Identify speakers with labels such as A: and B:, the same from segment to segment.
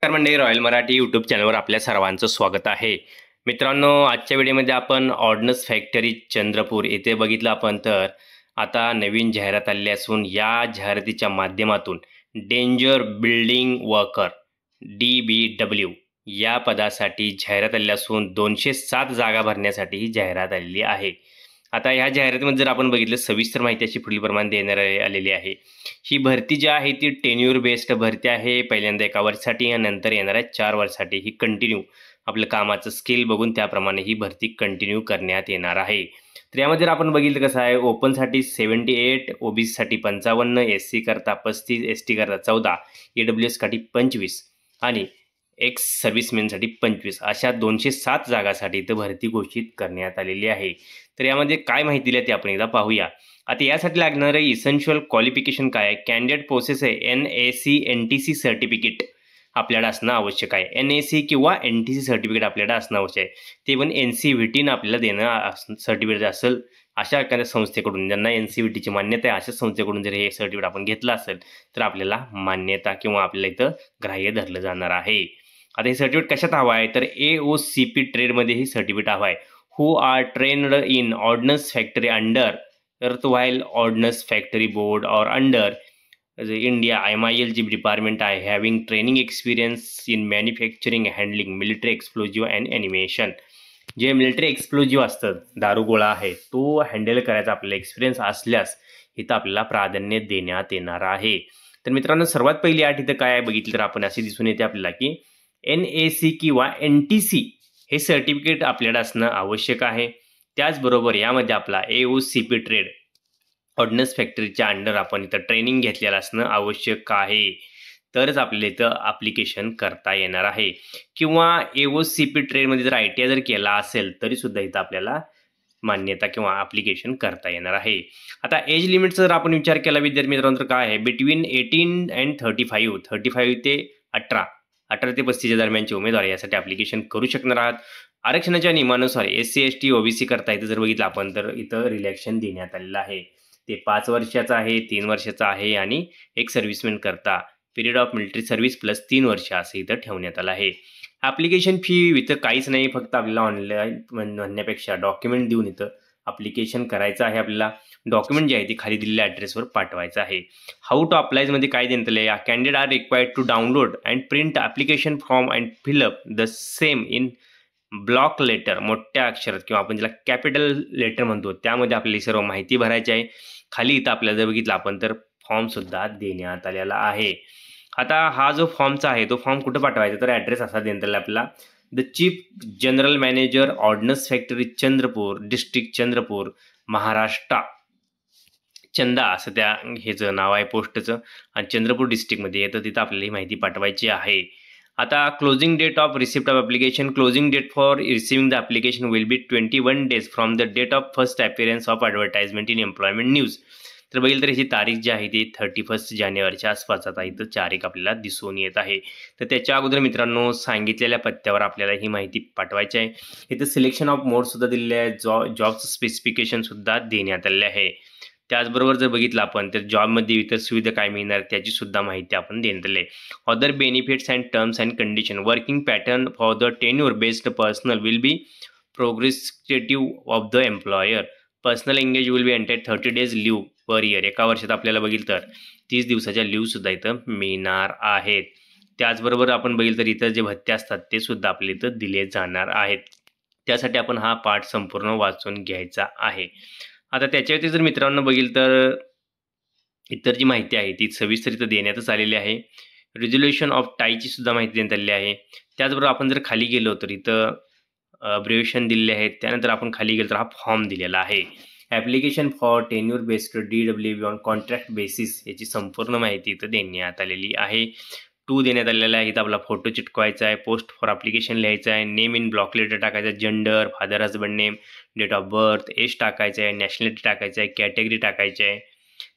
A: नमस्कार मंडळी, royal Marathi YouTube चॅनलवर आपल्या सर्वांचं स्वागत आहे. मित्रांनो, आजच्या व्हिडिओमध्ये आपण ऑर्डनन्स फॅक्टरी चंद्रपूर येथे बघितलं आपण तर आता नवीन जाहिरात आली असून या जाहिरातीच्या माध्यमातून डेंजर बिल्डिंग वर्कर DBW या पदासाठी जाहिरात आली असून 207 जागा भरण्यासाठी ही जाहिरात आलेली आहे. आता ह्या जाहिरातीमध्ये जर आपण बघितलं सविस्तर माहिती अशी पुढील प्रमाणे देण्यात आलेली आहे. ही भरती जी आहे ती टेन्युअर बेस्ड भरती आहे. पहिल्यांदा 1 वर्षासाठी आणि नंतर येणाऱ्या 4 वर्षासाठी ही कंटिन्यू आपलं कामाचं स्किल बघून त्याप्रमाणे ही भरती कंटिन्यू करण्यात येणार आहे. तर यामध्ये जर आपण बघितलं कसं आहे, ओपनसाठी 78, ओबीसीसाठी 55, SC करता 35, ST करता 14, EWS साठी 25 आणि एक्स सर्व्हिसमॅनसाठी 25 अशा 207 जागासाठी इथं भरती घोषित करण्यात आलेली आहे. तर यामध्ये काय माहिती दिली ते आपण एकदा पाहूया. आता यासाठी लागणारं इसेन्शियल क्वालिफिकेशन काय आहे? कॅन्डिडेट प्रोसेस आहे NAC NTC सर्टिफिकेट आपल्याला असणं आवश्यक आहे. NAC किंवा NTC सर्टिफिकेट आपल्याला असणं आवश्यक आहे. ते पण NCVTनं आपल्याला देणं सर्टिफिकेट असेल अशा एखाद्या संस्थेकडून, ज्यांना NCVTची मान्यता आहे अशा संस्थेकडून जर हे सर्टिफिकेट आपण घेतलं असेल तर आपल्याला मान्यता किंवा आपल्याला इथं ग्राह्य धरलं जाणार आहे. आता हे सर्टिफिकेट कशात हवं आहे तर AOCP ट्रेडमध्ये ही सर्टिफिकेट हवं आहे. Who are trained in ordnance factory under Erstwhile Ordnance Factory Board or under the India MILG department I having training experience in manufacturing, handling military explosive and animation. जे military explosive असतं, दारुगोळा आहे, तो handle करायचा आपल्याला experience असल्यास इथं आपल्याला प्राधान्य देण्यात येणार आहे. तर मित्रांनो, सर्वात पहिली अट इथं काय आहे बघितलं तर आपण असे दिसून येते आपल्याला की NAC किंवा NTC हे सर्टिफिकेट आपल्याला असणं आवश्यक आहे. त्याचबरोबर यामध्ये आपला AOCP ट्रेड ऑर्डनन्स फॅक्टरीच्या अंडर आपण इथं ट्रेनिंग घेतलेलं असणं आवश्यक आहे. तरच आपल्याला इथं ॲप्लिकेशन करता येणार आहे. किंवा AOCP ट्रेडमध्ये जर ITI जर केला असेल तरीसुद्धा इथं आपल्याला मान्यता किंवा ॲप्लिकेशन करता येणार आहे. आता एज लिमिटचा जर आपण विचार केला विद्यार्थी मित्रांनो तर काय आहे, बिटवीन 18 अँड 35 ते 18 ते 35 दरम्यानचे उमेदवार यासाठी ॲप्लिकेशन करू शकणार आहात. आरक्षणाच्या नियमानुसार SC ST OBC करता इथं जर बघितलं आपण तर इथं रिलॅक्शन देण्यात आलेलं आहे. ते 5 वर्षाचं आहे, 3 वर्षाचं आहे आणि एक सर्व्हिसमॅन करता period of military service plus 3 वर्ष असं इथं ठेवण्यात आलं आहे. ॲप्लिकेशन फी इथं काहीच नाही, फक्त आपल्याला ऑनलाईन म्हणण्यापेक्षा डॉक्युमेंट देऊन इथं ॲप्लिकेशन करायचं आहे. आपल्याला डॉक्युमेंट जे आहे ते खाली दिलेल्या ॲड्रेसवर पाठवायचं आहे. हाऊ टू अप्लायमध्ये काय देण्यात आलं आहे, candidate are required to download and print application form and fill up the same in block letter, मोठ्या अक्षरात किंवा आपण ज्याला कॅपिटल लेटर म्हणतो त्यामध्ये आपल्याला सर्व माहिती भरायची आहे. खाली इथं आपल्याला जर बघितलं आपण तर फॉर्मसुद्धा देण्यात आलेला आहे. आता हा जो फॉर्मचा आहे तो फॉर्म कुठं पाठवायचा तर ॲड्रेस असा देण्यात आला आपला, the chief general manager ordnance factory Chandrapur, district Chandrapur, Maharashtra, Chanda असं त्या ह्याचं नाव आहे पोस्टचं आणि चंद्रपूर डिस्ट्रिक्टमध्ये येतं. तिथं आपल्याला ही माहिती पाठवायची आहे. आता closing date of receipt of application, closing date for receiving the application will be 21 days from the date of first appearance of advertisement in employment news. तर बघितलं तर ह्याची तारीख जी आहे ती 31 जानेवारीच्या आसपास आता इथं तारीख आपल्याला दिसून येत आहे. तर त्याच्या अगोदर मित्रांनो सांगितलेल्या पत्त्यावर आपल्याला ही माहिती पाठवायची आहे. इथं सिलेक्शन ऑफ मोडसुद्धा दिलेले आहे, जॉबचं स्पेसिफिकेशनसुद्धा देण्यात आलेलं आहे. त्याचबरोबर जर बघितलं आपण तर जॉबमध्ये इतर सुविधा काय मिळणार त्याची सुद्धा माहिती आपण देण्यात आली आहे. Other benefits and terms and condition, working pattern for the tenure based personal will be progressive of the employer. Personal engage will be entitled 30 days leave per year. एका वर्षात आपल्याला बघिलं तर 30 दिवसाच्या लीवसुद्धा इथं मिळणार आहेत. त्याचबरोबर आपण बघितलं तर इथं जे भत्ते असतात ते सुद्धा आपल्या इथं दिले जाणार आहेत. त्यासाठी आपण हा पाठ संपूर्ण वाचून घ्यायचा आहे. आता त्याच्या व्यतिरिक्त जर मित्रांनो बघितलं तर इतर जी माहिती आहे ती सविस्तर इथं देण्यातच आलेली आहे. रिझोल्युशन ऑफ टायची सुद्धा माहिती देण्यात आलेली आहे. त्याचबरोबर आपण जर खाली गेलो तर इथं अब्रिव्हिएशन दिलेले आहेत. त्यानंतर आपण खाली गेलो तर हा फॉर्म दिलेला आहे. Application for tenure based DWB on contract basis याची संपूर्ण माहिती इथं देण्यात आलेली आहे. 2 देण्यात आलेला आहे. इथं आपला फोटो चिटकवायचा आहे, पोस्ट फॉर ॲप्लिकेशन लिहायचं आहे, नेम इन ब्लॉक लेटर टाकायचं आहे, gender, father husband name, date of birth, age टाकायचं आहे, नॅशनॅलिटी टाकायचं आहे, कॅटेगरी टाकायची आहे,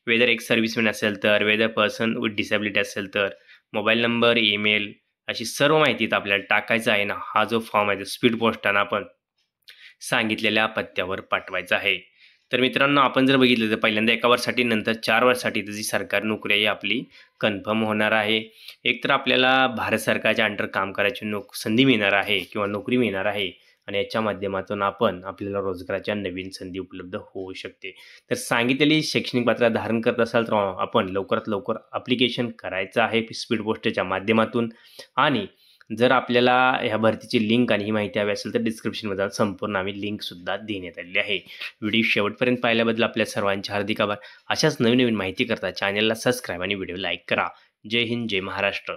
A: वेदर एक सर्व्हिसमॅन असेल तर, वेदर पर्सन विथ डिसेबिलिटी असेल तर, मोबाईल नंबर, ईमेल अशी सर्व माहिती इथं आपल्याला टाकायचं आहे ना. हा जो फॉर्म आहे तो स्पीड पोस्टानं आपण सांगितलेल्या पत्त्यावर पाठवायचा आहे. तर मित्रांनो, आपण जर बघितलं तर पहिल्यांदा 1 वर्षासाठी नंतर 4 वर्षासाठी जी सरकारी नोकरी आहे आपली कन्फर्म होणार आहे. एक तर आपल्याला भारत सरकारच्या अंडर काम करायची संधी मिळणार आहे किंवा नोकरी मिळणार आहे आणि याच्या माध्यमातून आपल्याला रोजगाराच्या नवीन संधी उपलब्ध होऊ शकते. तर सांगितलेली शैक्षणिक पात्रता धारण करत असाल तर आपण लवकरात लवकर ॲप्लिकेशन करायचं आहे स्पीड पोस्टच्या माध्यमातून. आणि जर आपल्याला ह्या भरतीची लिंक आणि ही माहिती हवी असेल तर डिस्क्रिप्शनमध्ये जाऊन संपूर्ण आम्ही लिंकसुद्धा देण्यात आलेली आहे. व्हिडिओ शेवटपर्यंत पाहिल्याबद्दल आपल्या सर्वांचे हार्दिक आभार. अशाच नवीन नवीन माहिती करता चॅनलला सबस्क्राईब आणि व्हिडिओ लाईक करा. जय हिंद, जय महाराष्ट्र.